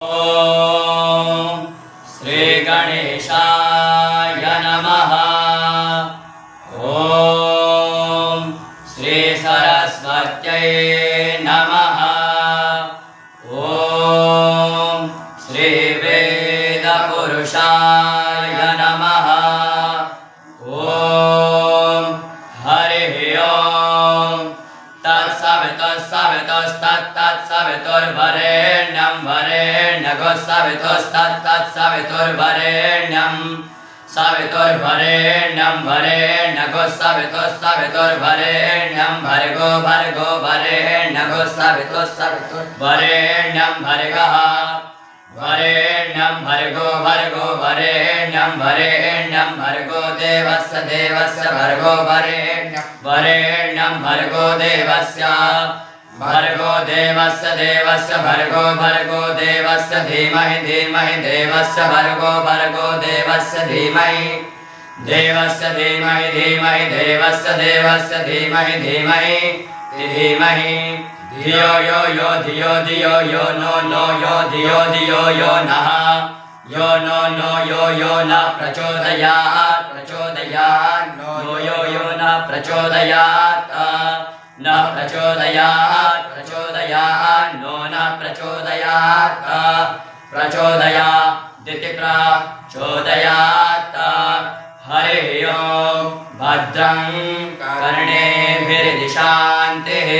ॐ श्री गणेशाय नमः। ॐ श्री सरस्वत्यै नमः। ॐ श्री वेदपुरुषाय नमः। ॐ हरिः ॐ तत्सवितुर्वरेण्यं वरेण्यगो सवितुस्तत्तत्सवितुर्वरेण्यं सवितुर्वरेण्यं वरेण्यगो सवितुर्वरेण्यं भर्गो भर्गो वरेण्यगो सवितुर्वरेण्यं भर्गः वरेण्यं भर्गो भर्गो वरेण्यं वरेण्यं भर्गो देवस्य देवस्य भर्गो वरेण्यं भर्गो देवस्य भर्गो देवस्य देवस्य भर्गो भर्गो देवस्य धीमहि धीमहि देवस्य भर्गो भर्गो देवस्य धीमहि देवस्य धीमहि धीमहि देवस्य देवस्य धीमहि धीमहि धीमहि धियो यो यो धियो धियो यो नो नो यो धियो धियो यो नः यो नो नो यो न प्रचोदयात् प्रचोदयात् नो यो न प्रचोदयात् न प्रचोदयात् प्रचोदयात् नो न प्रचोदयात् प्रचोदयादिति प्रचोदयात् हरिः ॐ भद्रं कर्णेभिर्दिशान्तिः